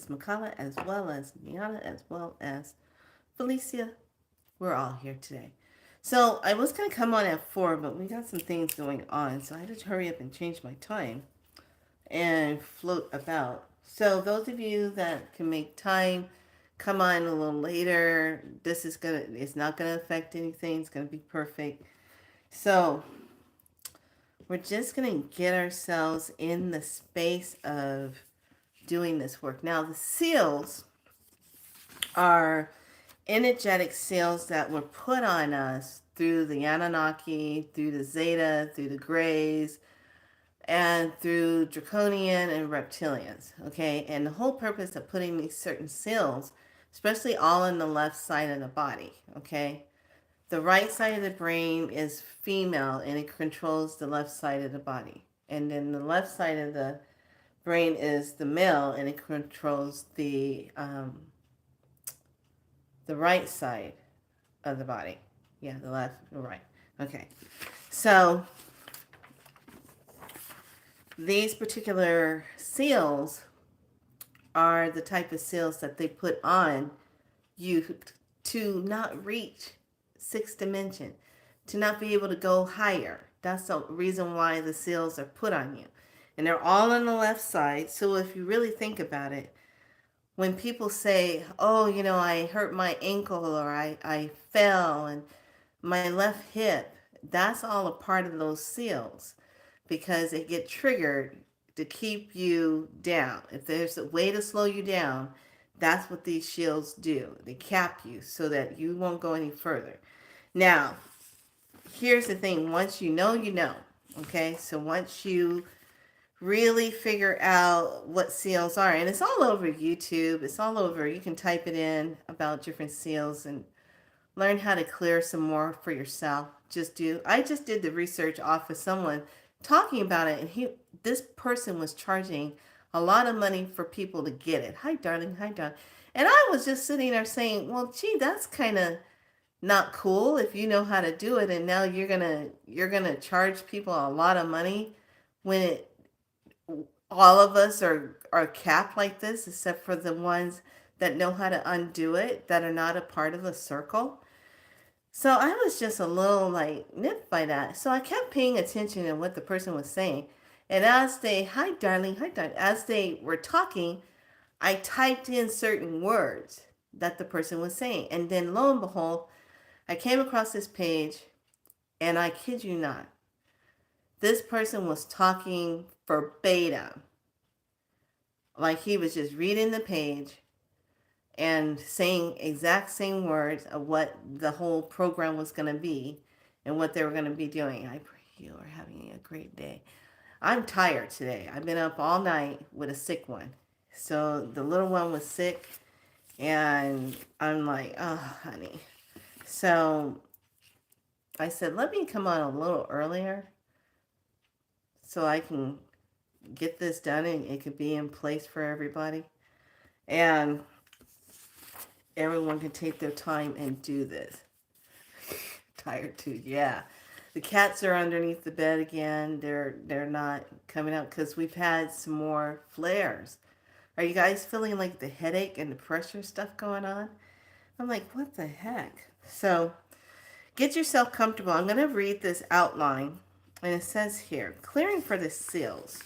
Makala, as well as Miana, as well as Felicia. We're all here today. So I was going to come on at 4, but we got some things going on, so I had to hurry up and change my time and float about. So those of you that can make time, come on a little later. It's not gonna affect anything. It's gonna be perfect. So we're just gonna get ourselves in the space of doing this work. Now the seals are energetic seals that were put on us through the Anunnaki, through the Zeta, through the Greys, and through draconian and reptilians. Okay, and the whole purpose of putting these certain seals, especially all in the left side of the body. Okay, the right side of the brain is female and it controls the left side of the body, and then the left side of the brain is the male and it controls the right side of the body. Yeah, the left, the right. Okay, so these particular seals are the type of seals that they put on you to not reach sixth dimension, to not be able to go higher. That's the reason why the seals are put on you. And they're all on the left side. So if you really think about it, when people say, oh, I hurt my ankle or I fell and my left hip, that's all a part of those seals because it get triggered to keep you down. If there's a way to slow you down, that's what these shields do. They cap you so that you won't go any further. Now, here's the thing. Once you know, you know. Okay? So once you really figure out what seals are, and it's all over YouTube. It's all over. You can type it in about different seals and learn how to clear some more for yourself. I just did the research off of someone talking about it, and this person was charging a lot of money for people to get it. Hi darling, hi darling. And I was just sitting there saying, well, gee, that's kind of not cool if you know how to do it, and now you're gonna charge people a lot of money when all of us are capped like this, except for the ones that know how to undo it, that are not a part of the circle. So I was just a little like nipped by that. So I kept paying attention to what the person was saying. And hi darling, as they were talking, I typed in certain words that the person was saying. And then lo and behold, I came across this page, and I kid you not, this person was talking verbatim. Like he was just reading the page and saying exact same words of what the whole program was going to be and what they were going to be doing. I pray you are having a great day. I'm tired today. I've been up all night with a sick one. So the little one was sick, and I'm like, oh, honey. So I said, let me come on a little earlier so I can get this done and it could be in place for everybody. And everyone can take their time and do this. Tired too, yeah. The cats are underneath the bed again. They're not coming out because we've had some more flares. Are you guys feeling like the headache and the pressure stuff going on? I'm like, what the heck? So get yourself comfortable. I'm going to read this outline. And it says here, clearing for the seals.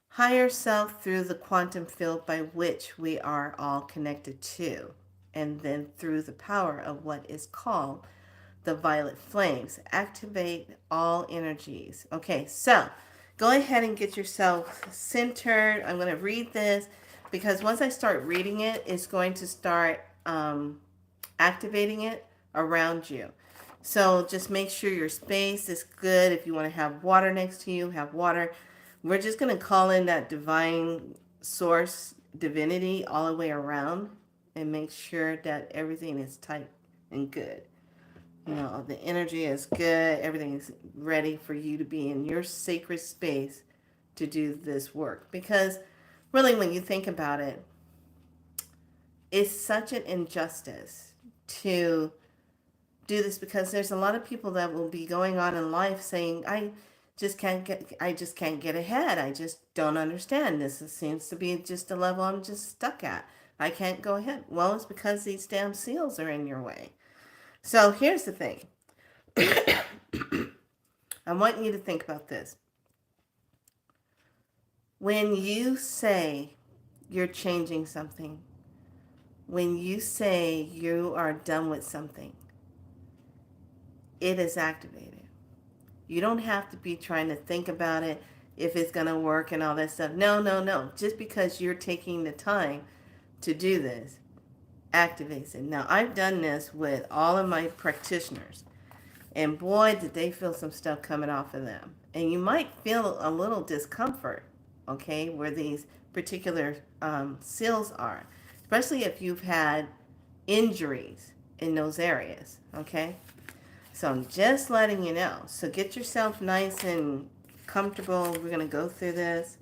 Higher self through the quantum field by which we are all connected to. And then through the power of what is called the violet flames. Activate all energies. Okay, so go ahead and get yourself centered. I'm going to read this because once I start reading it, it's going to start activating it around you. So just make sure your space is good. If you want to have water next to you, have water. We're just going to call in that divine source, divinity all the way around and make sure that everything is tight and good. The energy is good. Everything is ready for you to be in your sacred space to do this work. Because really, when you think about it, it's such an injustice to do this because there's a lot of people that will be going on in life saying, I just can't get ahead. I just don't understand. Seems to be just a level I'm just stuck at. I can't go ahead. Well, it's because these damn seals are in your way. So here's the thing. I want you to think about this. When you say you're changing something, when you say you are done with something, it is activated. You don't have to be trying to think about it, if it's going to work and all that stuff. No, no, no. Just because you're taking the time to do this activates it. Now, I've done this with all of my practitioners, and boy, did they feel some stuff coming off of them. And you might feel a little discomfort, okay, where these particular seals are, especially if you've had injuries in those areas, okay? So I'm just letting you know. So get yourself nice and comfortable. We're going to go through this.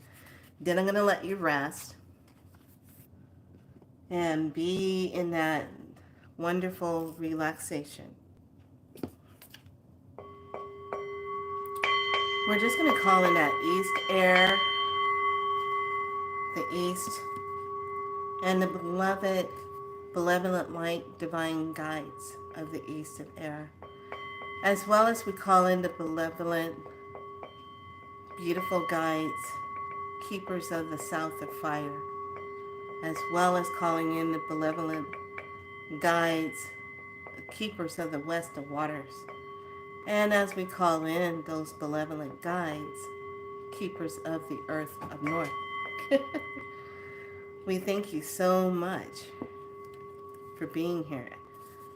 Then I'm going to let you rest and be in that wonderful relaxation. We're just going to call in that east air, the east, and the beloved, benevolent light, divine guides of the east of air. As well as we call in the benevolent, beautiful guides, keepers of the south of fire, as well as calling in the benevolent guides, keepers of the west of waters. And as we call in those benevolent guides, keepers of the earth of north. We thank you so much for being here.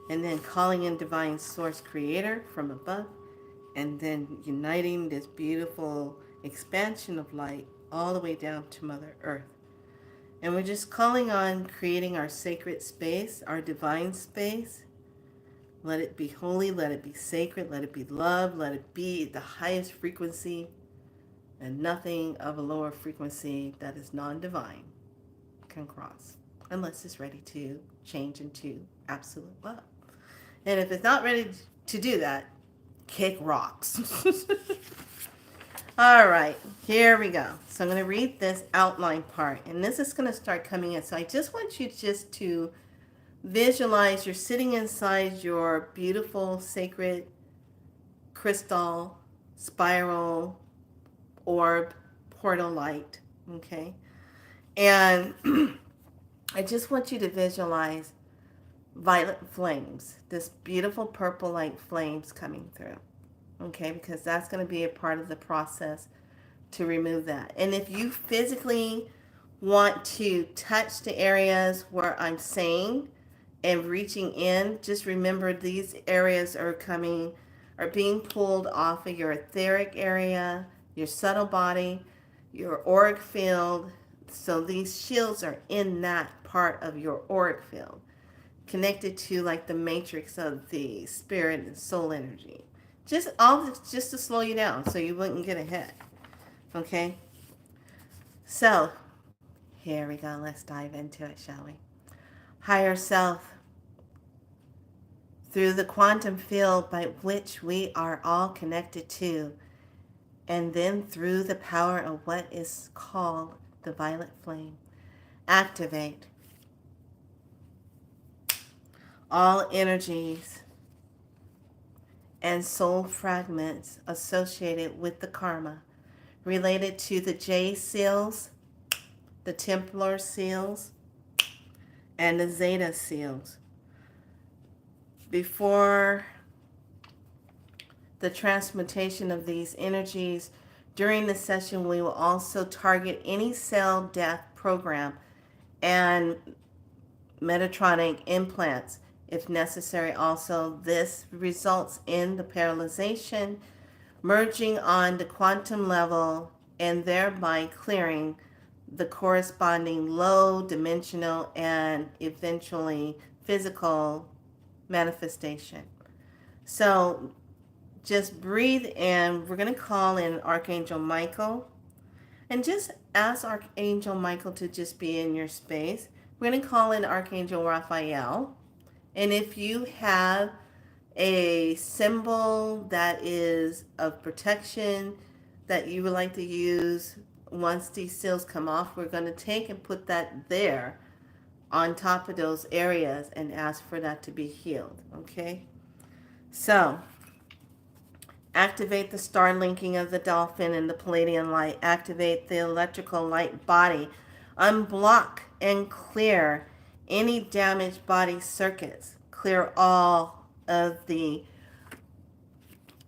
And then calling in divine source creator from above, and then uniting this beautiful expansion of light all the way down to Mother Earth. And we're just calling on creating our sacred space, our divine space. Let it be holy, let it be sacred, let it be love, let it be the highest frequency, and nothing of a lower frequency that is non-divine can cross, unless it's ready to change into absolute love. And if it's not ready to do that, kick rocks. All right, here we go. So I'm going to read this outline part, and this is going to start coming in. So I just want you just to visualize you're sitting inside your beautiful sacred crystal spiral orb portal light, okay? And I just want you to visualize violet flames, this beautiful purple light flames coming through, okay? Because that's going to be a part of the process to remove that. And if you physically want to touch the areas where I'm saying and reaching in, just remember these areas are being pulled off of your etheric area, your subtle body, your auric field. So these shields are in that part of your auric field, connected to like the matrix of the spirit and soul energy. Just to slow you down so you wouldn't get ahead. Okay? So, here we go. Let's dive into it, shall we? Higher self, through the quantum field by which we are all connected to, and then through the power of what is called the violet flame, activate all energies and soul fragments associated with the karma related to the Jade seals, the Templar seals, and the Zeta seals. Before the transmutation of these energies, during the session, we will also target any cell death program and Metatronic implants if necessary. Also, this results in the paralyzation, merging on the quantum level, and thereby clearing the corresponding low dimensional and eventually physical manifestation. So just breathe in. We're going to call in Archangel Michael and just ask Archangel Michael to just be in your space. We're going to call in Archangel Raphael. And if you have a symbol that is of protection, that you would like to use once these seals come off, we're going to take and put that there on top of those areas and ask for that to be healed. Okay? So, activate the star linking of the dolphin and the Pleiadian light. Activate the electrical light body. Unblock and clear any damaged body circuits. Clear all of the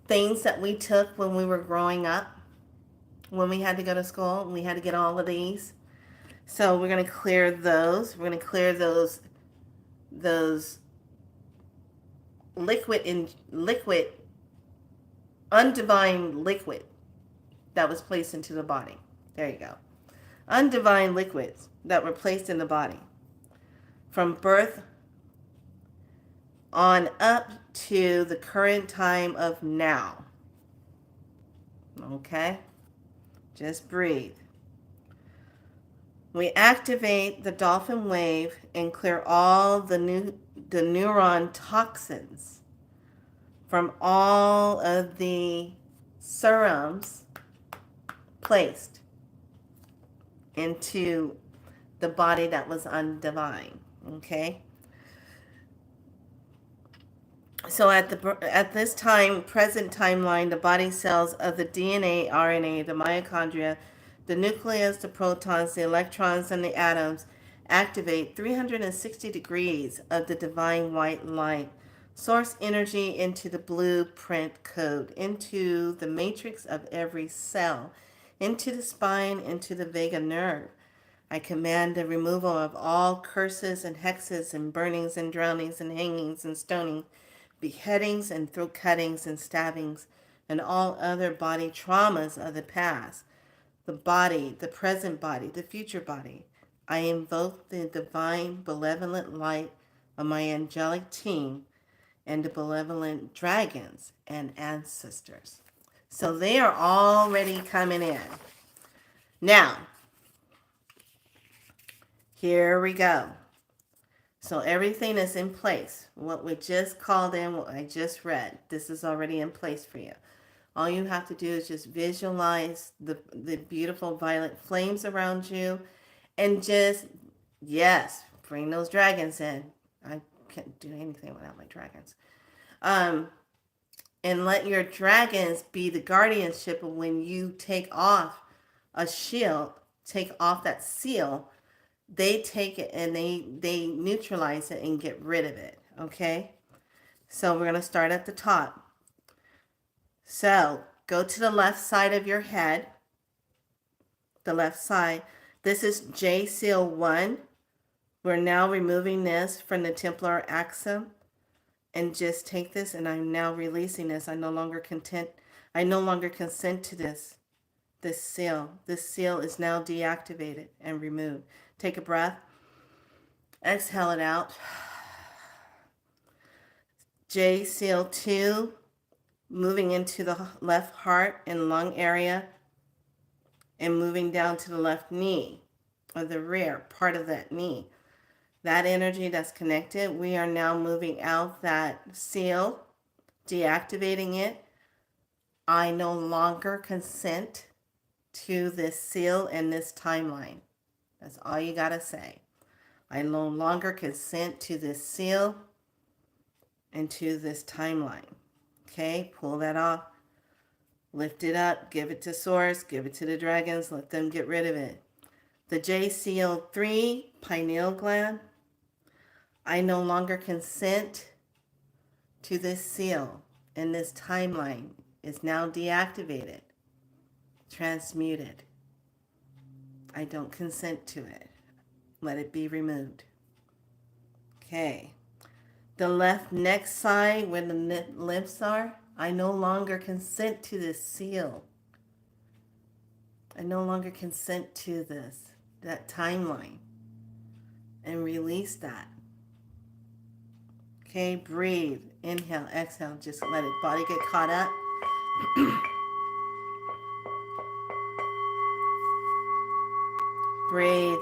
things that we took when we were growing up, when we had to go to school. We had to get all of these. So we're going to clear those. We're going to clear those liquid, undivine liquid that was placed into the body. There you go. Undivine liquids that were placed in the body from birth on up to the current time of now. Okay? Just breathe. We activate the dolphin wave and clear all the neuron toxins from all of the serums placed into the body that was undivine. Okay? So at this time, present timeline, the body cells of the DNA, RNA, the mitochondria, the nucleus, the protons, the electrons, and the atoms activate 360 degrees of the divine white light. Source energy into the blueprint code, into the matrix of every cell, into the spine, into the vagus nerve. I command the removal of all curses and hexes and burnings and drownings and hangings and stonings, beheadings and throat cuttings and stabbings, and all other body traumas of the past, the body, the present body, the future body. I invoke the divine benevolent light of my angelic team and the benevolent dragons and ancestors. So they are already coming in. Now, here we go. So everything is in place. What we just called in, what I just read, this is already in place for you. All you have to do is just visualize the beautiful violet flames around you and just, yes, bring those dragons in. I can't do anything without my dragons. And let your dragons be the guardianship of when you take off a shield, take off that seal, they take it and they neutralize it and get rid of it. Okay? So we're going to start at the top. So go to the left side of your head. The left side. This is J Seal 1. We're now removing this from the Templar axis. And just take this, and I'm now releasing this. I no longer consent to this seal. This seal is now deactivated and removed. Take a breath. Exhale it out. J Seal 2, moving into the left heart and lung area and moving down to the left knee or the rear part of that knee. That energy that's connected, we are now moving out that seal, deactivating it. I no longer consent to this seal and this timeline. That's all you got to say. I no longer consent to this seal and to this timeline. Okay, pull that off. Lift it up, give it to Source, give it to the dragons, let them get rid of it. The J Seal 3, pineal gland. I no longer consent to this seal, and this timeline is now deactivated, transmuted. I don't consent to it. Let it be removed. Okay. The left neck side where the lips are, I no longer consent to this seal. I no longer consent to that timeline. And release that. Okay, breathe. Inhale, exhale. Just let it body get caught up. Breathe.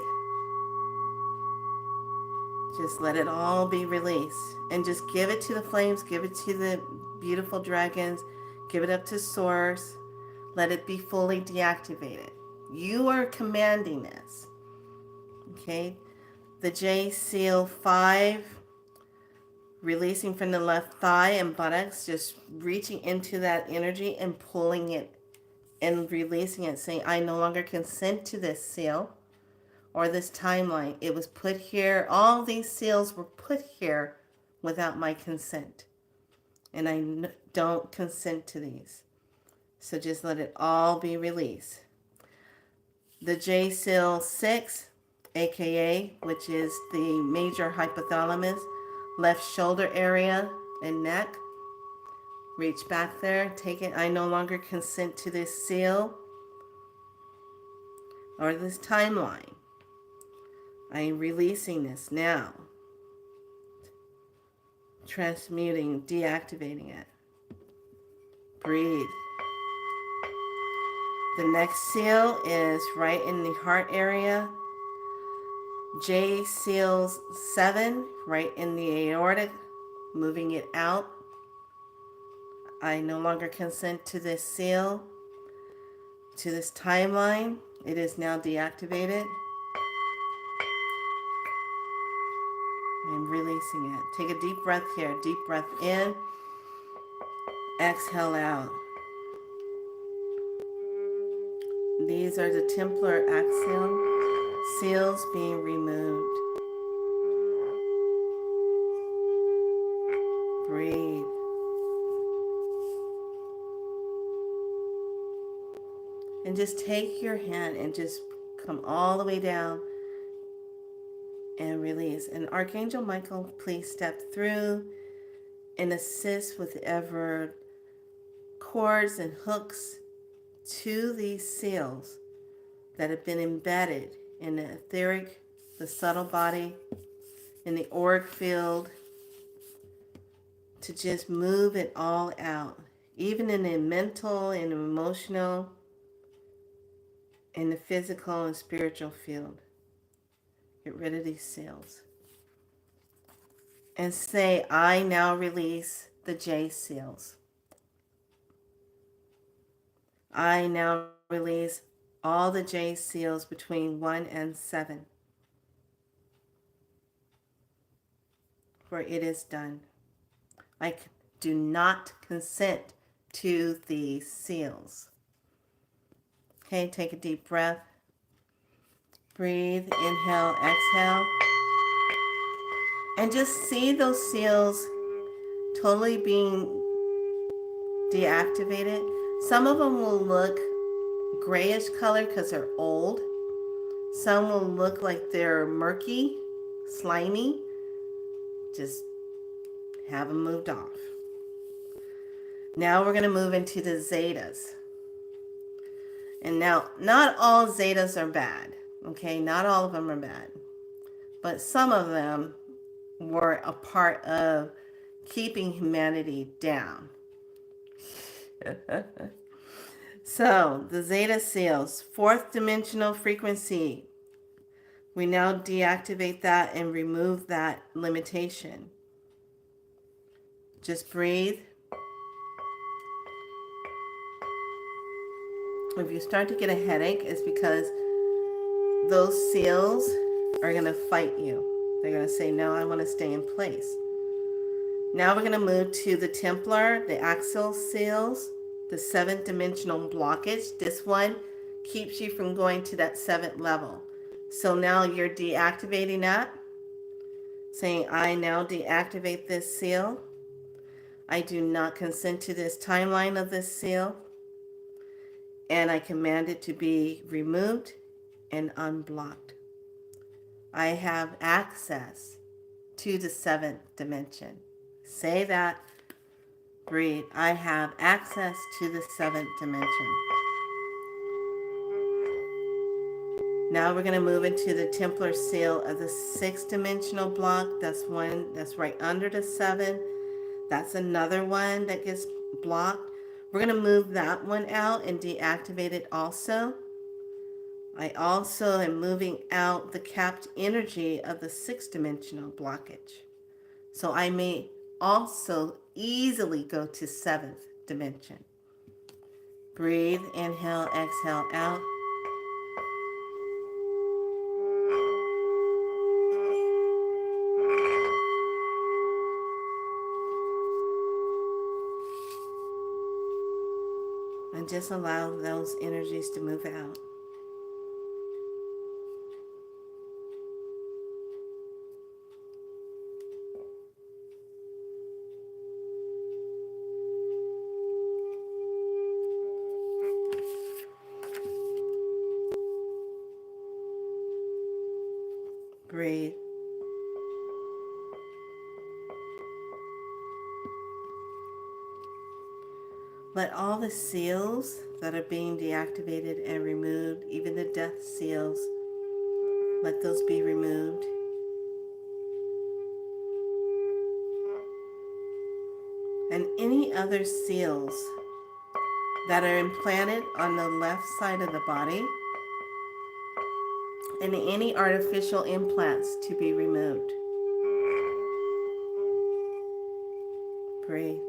Just let it all be released. And just give it to the flames. Give it to the beautiful dragons. Give it up to Source. Let it be fully deactivated. You are commanding this. Okay? The J Seal 5, releasing from the left thigh and buttocks, just reaching into that energy and pulling it and releasing it, saying, I no longer consent to this seal or this timeline. It was put here. All these seals were put here without my consent. And I don't consent to these. So just let it all be released. The J Seal 6, aka, which is the major hypothalamus, left shoulder area and neck. Reach back there, take it. I no longer consent to this seal or this timeline. I am releasing this now. Transmuting, deactivating it. Breathe. The next seal is right in the heart area. J Seals 7, right in the aortic, moving it out. I no longer consent to this seal, to this timeline. It is now deactivated. I'm releasing it. Take a deep breath here. Deep breath in. Exhale out. These are the Templar axial seals being removed. Breathe. And just take your hand and just come all the way down and release. And Archangel Michael, please step through and assist with ever cords and hooks to these seals that have been embedded in the etheric, the subtle body, in the auric field, to just move it all out, even in the mental and emotional, in the physical and spiritual field. Get rid of these seals. And say, I now release the J seals. I now release all the J seals between 1 and 7. For it is done. I do not consent to these seals. Okay, take a deep breath. Breathe, inhale, exhale. And just see those seals totally being deactivated. Some of them will look grayish color because they're old. Some will look like they're murky, slimy. Just have them moved off. Now we're going to move into the zetas. And now, not all zetas are bad. Okay, not all of them are bad. But some of them were a part of keeping humanity down. So, the Zeta seals, fourth dimensional frequency. We now deactivate that and remove that limitation. Just breathe. If you start to get a headache, it's because those seals are going to fight you. They're going to say, no, I want to stay in place. Now we're going to move to the Templar, the axial seals, the 7th dimensional blockage. This one keeps you from going to that 7th level. So now you're deactivating that, saying, I now deactivate this seal. I do not consent to this timeline of this seal. And I command it to be removed and unblocked. I have access to the 7th dimension. Say that. Breathe. I have access to the 7th dimension. Now we're going to move into the Templar seal of the 6th dimensional block. That's one that's right under the 7. That's another one that gets blocked. We're going to move that one out and deactivate it also. I also am moving out the capped energy of the 6th dimensional blockage. So I may also easily go to 7th dimension. Breathe, inhale, exhale out. And just allow those energies to move out. Breathe. Let all the seals that are being deactivated and removed, even the death seals, let those be removed. And any other seals that are implanted on the left side of the body, and any artificial implants to be removed. Breathe.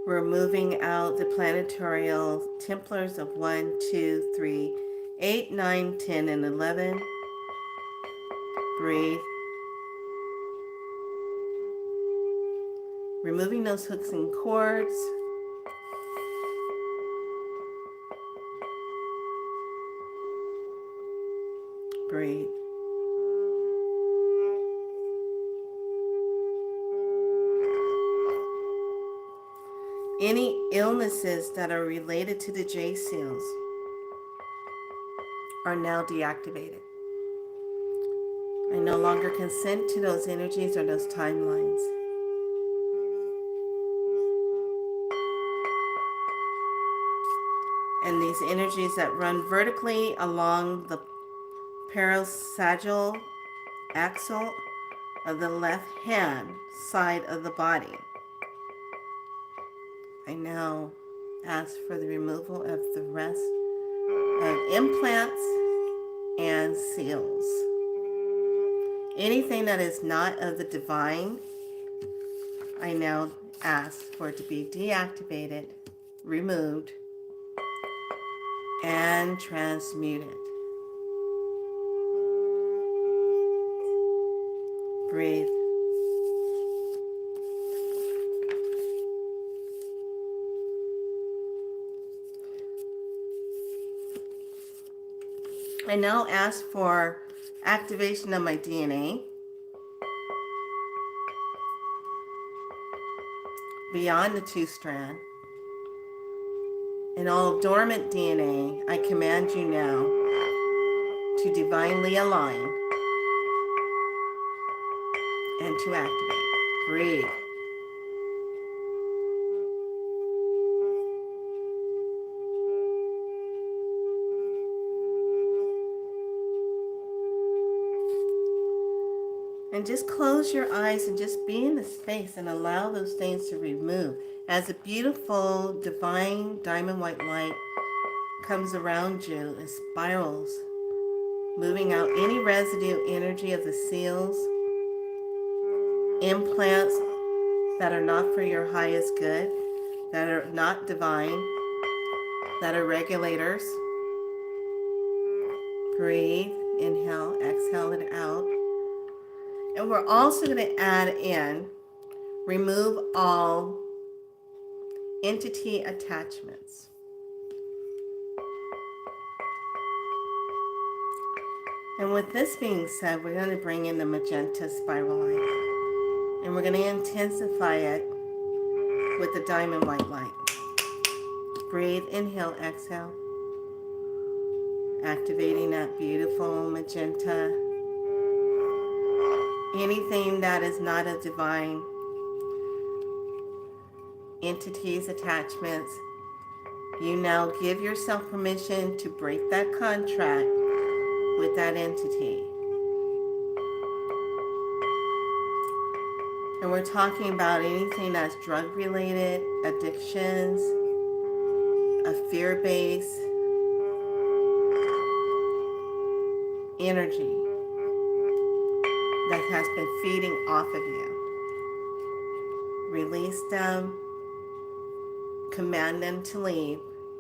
We're moving out the planetorial Templars of 1, 2, 3, 8, 9, 10, and 11. Breathe. Removing those hooks and cords. Breathe. Any illnesses that are related to the J seals are now deactivated. I no longer consent to those energies or those timelines. And these energies that run vertically along the parasagittal axle of the left hand side of the body. I now ask for the removal of the rest of implants and seals. Anything that is not of the divine, I now ask for it to be deactivated, removed, and transmuted. Breathe. I now ask for activation of my DNA beyond the 2-strand. And all dormant DNA, I command you now to divinely align and to activate. Breathe. And just close your eyes and just be in the space and allow those things to remove. As a beautiful, divine, diamond white light comes around you and spirals, moving out any residue energy of the seals, implants that are not for your highest good, that are not divine, that are regulators. Breathe, inhale, exhale it out. And we're also going to add in, remove all entity attachments. And with this being said, we're going to bring in the magenta spiral light. And we're going to intensify it with the diamond white light. Breathe, inhale, exhale. Activating that beautiful magenta. Anything that is not a divine, entities, attachments, you now give yourself permission to break that contract with that entity. And we're talking about anything that's drug related, addictions, a fear base, energy that has been feeding off of you. Release them, command them to leave.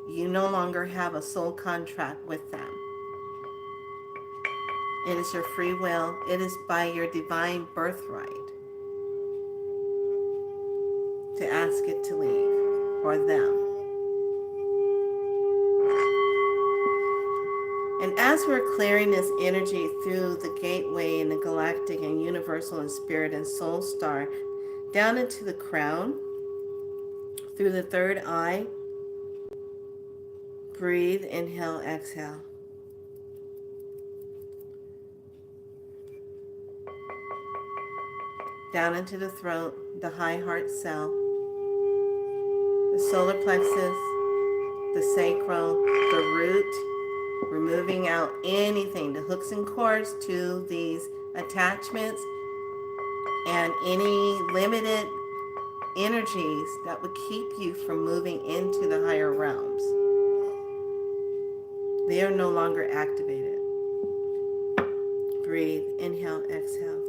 You no longer have a soul contract with them. It is your free will. It is by your divine birthright to ask it to leave, or them. And as we're clearing this energy through the gateway in the galactic and universal and spirit and soul star, down into the crown, through the third eye, breathe, inhale, exhale. Down into the throat, the high heart cell, the solar plexus, the sacral, the root, removing out anything, the hooks and cords to these attachments and any limited energies that would keep you from moving into the higher realms. They are no longer activated. Breathe, inhale, exhale.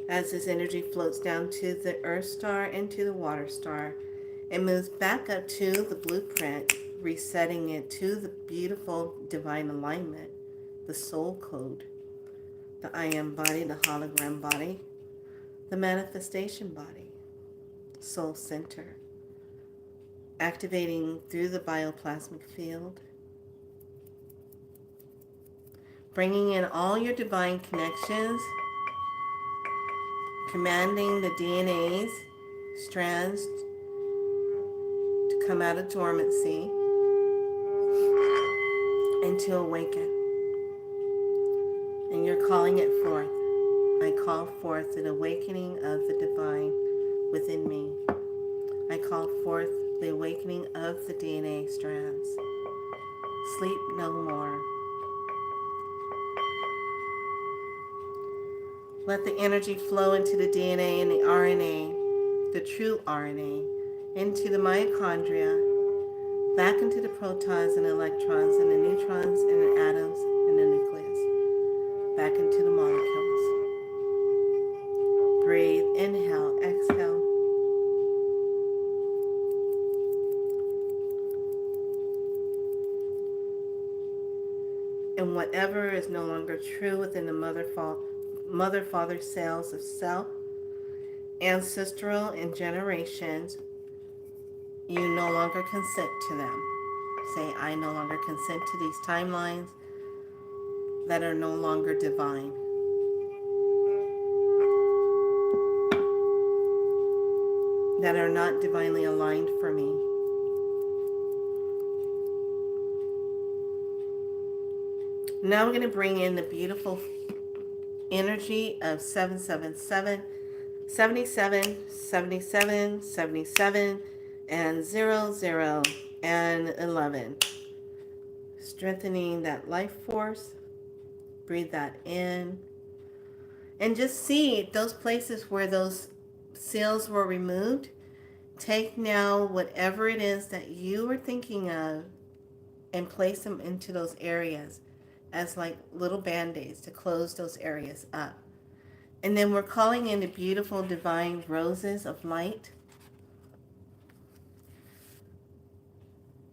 As this energy floats down to the earth star and to the water star, it moves back up to the blueprint, resetting it to the beautiful divine alignment, the soul code, the I am body, the hologram body, the manifestation body, soul center, activating through the bioplasmic field, bringing in all your divine connections, commanding the DNA's strands to come out of dormancy and to awaken. And you're calling it forth. I call forth an awakening of the divine within me. I call forth the awakening of the DNA strands. Sleep no more. Let the energy flow into the DNA and the RNA, the true RNA, into the mitochondria, back into the protons and electrons and the neutrons and the atoms and the nucleus, back into the molecules. Breathe, inhale, exhale. And whatever is no longer true within the mother-father cells of self, ancestral and generations, you no longer consent to them. Say, I no longer consent to these timelines that are no longer divine. That are not divinely aligned for me. Now I'm going to bring in the beautiful energy of 777, 77, 77, 77, and 00 and 11. Strengthening that life force. Breathe that in. And just see those places where those seals were removed. Take now whatever it is that you were thinking of and place them into those areas as like little band-aids to close those areas up. And then we're calling in the beautiful divine roses of light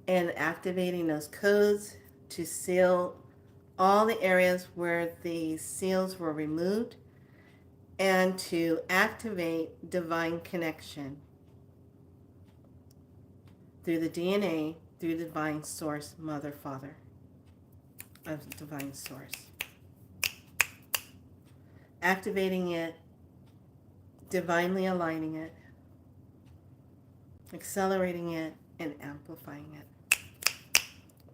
and activating those codes to seal all the areas where the seals were removed and to activate divine connection through the DNA, through the divine source, mother, father of divine source. Activating it, divinely aligning it, accelerating it, and amplifying it.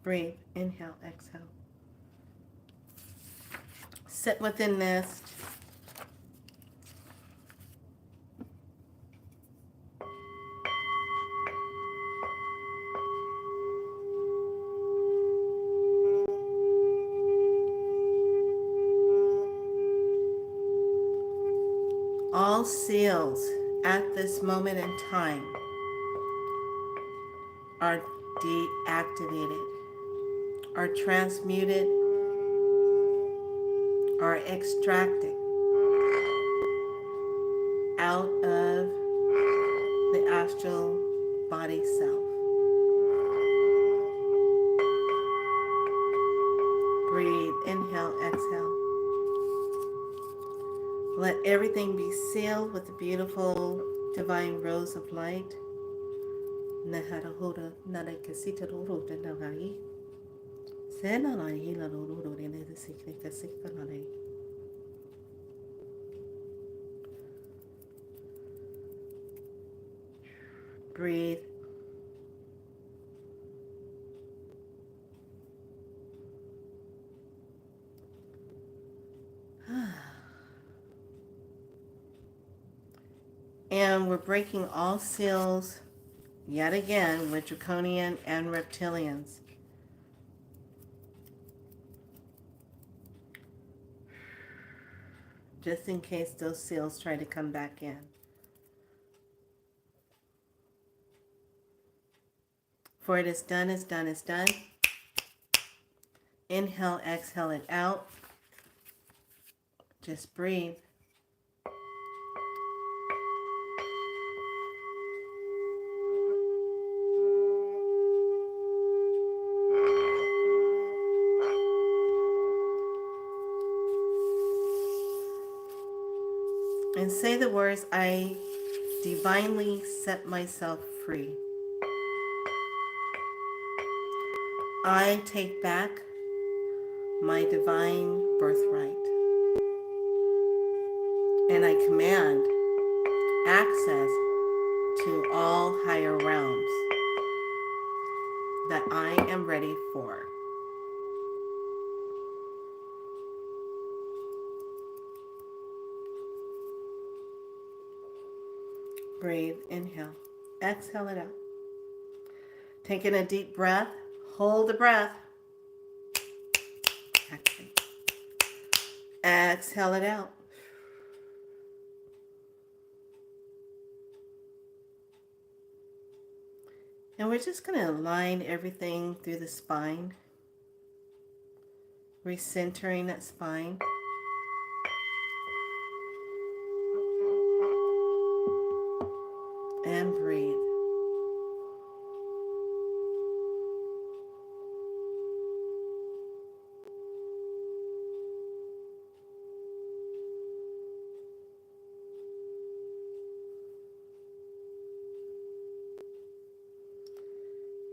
Breathe, inhale, exhale. Sit within this. All seals at this moment in time are deactivated. are transmuted or extracted out of the astral body self. Breathe, inhale, exhale. Let everything be sealed with the beautiful divine rose of light. Naharahoda narakasita roro nagai. Sena la hila roro rene the sikne kasika nai. Breathe. And we're breaking all seals yet again with draconian and reptilians. Just in case those seals try to come back in. For it is done, is done, is done. Inhale, exhale it out. Just breathe. And say the words, I divinely set myself free. I take back my divine birthright. And I command access to all higher realms that I am ready for. Breathe, inhale, exhale it out. Taking a deep breath, hold the breath. Exhale it out. And we're just going to align everything through the spine, recentering that spine. And breathe.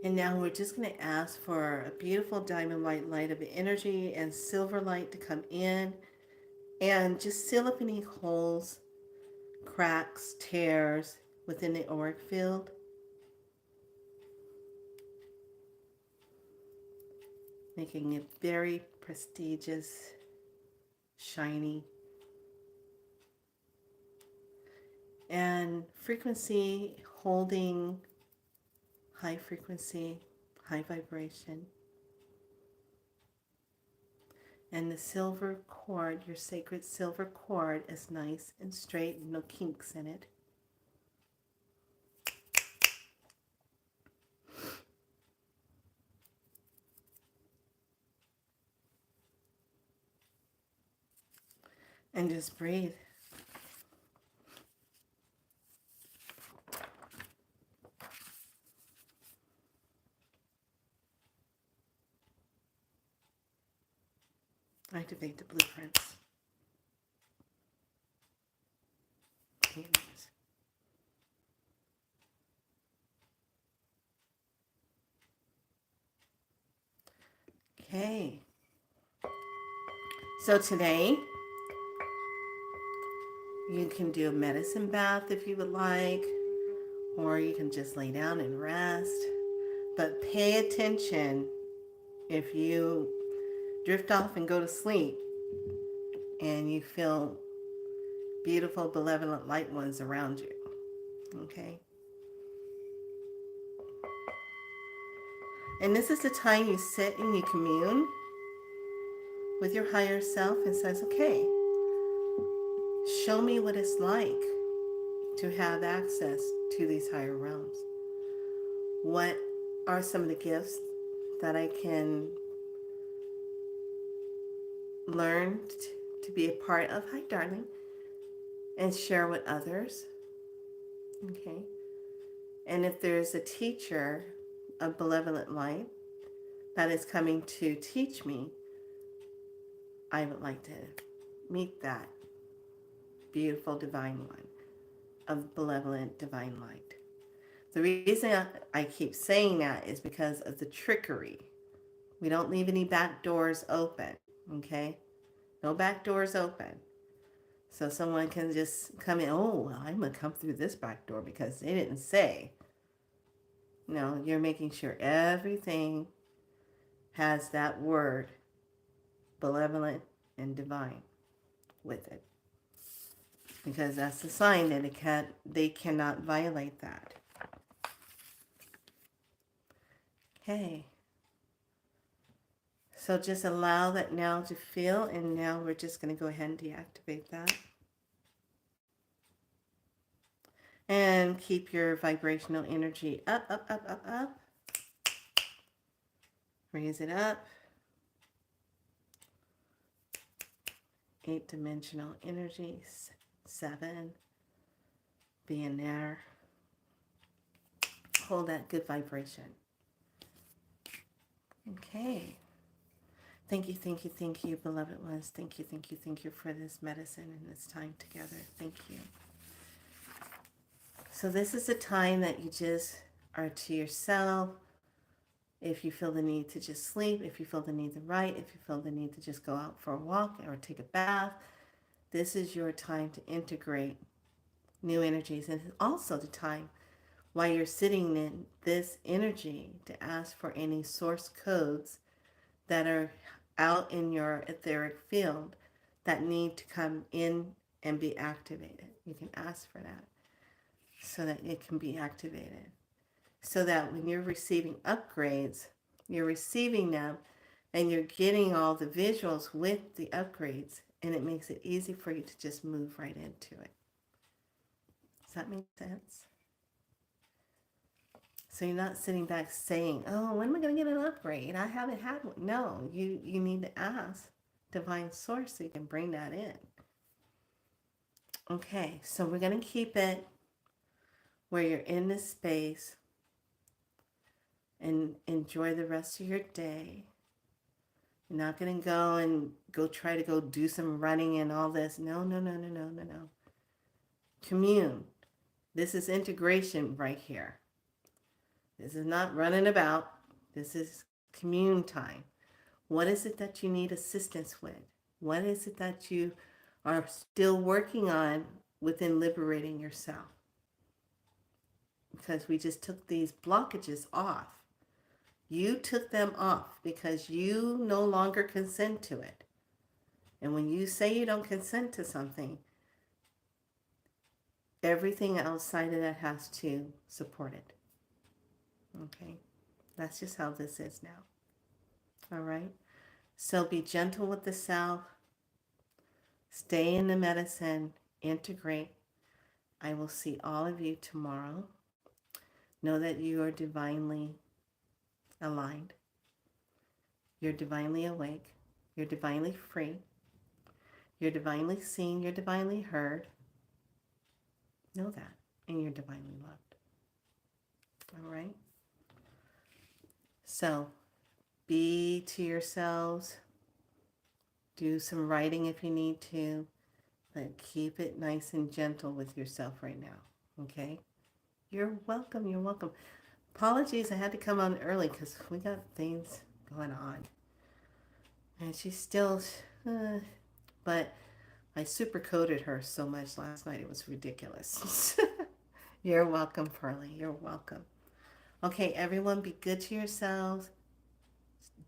And now we're just going to ask for a beautiful diamond white light of energy and silver light to come in and just seal up any holes, cracks, tears within the auric field. Making it very prestigious, shiny. And frequency holding high frequency, high vibration. And the silver cord, your sacred silver cord, is nice and straight, no kinks in it. And just breathe. Activate the blueprints. Okay. So today, you can do a medicine bath if you would like, or you can just lay down and rest. But pay attention if you drift off and go to sleep and you feel beautiful, benevolent light ones around you. Okay? And this is the time you sit and you commune with your higher self and says, okay, show me what it's like to have access to these higher realms. What are some of the gifts that I can learn to be a part of Hi Darling and share with others. Okay. And if there's a teacher of benevolent light that is coming to teach me, I would like to meet that beautiful divine one of benevolent divine light. The reason I keep saying that is because of the trickery. We don't leave any back doors open, okay? No back doors open. So someone can just come in, oh, well, I'm going to come through this back door because they didn't say. No, you're making sure everything has that word, benevolent and divine, with it. Because that's the sign that they cannot violate that. Okay. So just allow that now to feel, and now we're just going to go ahead and deactivate that. And keep your vibrational energy up, up, up, up, up. Raise it up. 8-dimensional energy, 7. Being there. Hold that good vibration. Okay. Thank you, beloved ones. Thank you for this medicine and this time together. Thank you. So this is a time that you just are to yourself. If you feel the need to just sleep, if you feel the need to write, if you feel the need to just go out for a walk or take a bath, this is your time to integrate new energies. And it's also the time while you're sitting in this energy to ask for any source codes that are out in your etheric field that need to come in and be activated. You can ask for that so that it can be activated. So that when you're receiving upgrades, you're receiving them and you're getting all the visuals with the upgrades, and it makes it easy for you to just move right into it. Does that make sense? So you're not sitting back saying, oh, when am I going to get an upgrade? I haven't had one. No, you need to ask Divine Source so you can bring that in. Okay, so we're going to keep it where you're in this space and enjoy the rest of your day. You're not going to go try to go do some running and all this. No. Commune. This is integration right here. This is not running about. This is commune time. What is it that you need assistance with? What is it that you are still working on within liberating yourself? Because we just took these blockages off. You took them off because you no longer consent to it. And when you say you don't consent to something, everything outside of that has to support it. Okay? That's just how this is now. All right? So be gentle with the self. Stay in the medicine. Integrate. I will see all of you tomorrow. Know that you are divinely aligned. You're divinely awake. You're divinely free. You're divinely seen. You're divinely heard. Know that. And you're divinely loved. All right? So be to yourselves. Do some writing if you need to. But keep it nice and gentle with yourself right now. Okay? You're welcome. You're welcome. Apologies, I had to come on early because we got things going on. And she's still, but I super coded her so much last night. It was ridiculous. You're welcome, Pearlie. You're welcome. Okay, everyone, be good to yourselves.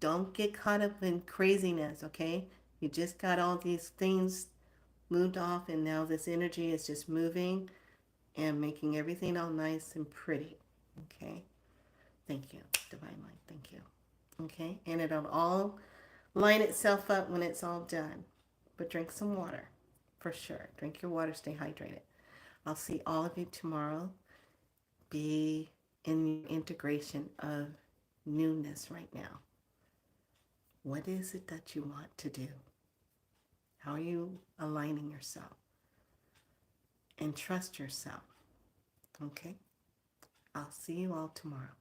Don't get caught up in craziness, okay? You just got all these things moved off, and now this energy is just moving and making everything all nice and pretty, okay? Thank you, Divine Light. Thank you. Okay, and it'll all line itself up when it's all done. But drink some water, for sure. Drink your water, stay hydrated. I'll see all of you tomorrow. Be in the integration of newness right now. What is it that you want to do? How are you aligning yourself? And trust yourself. Okay? I'll see you all tomorrow.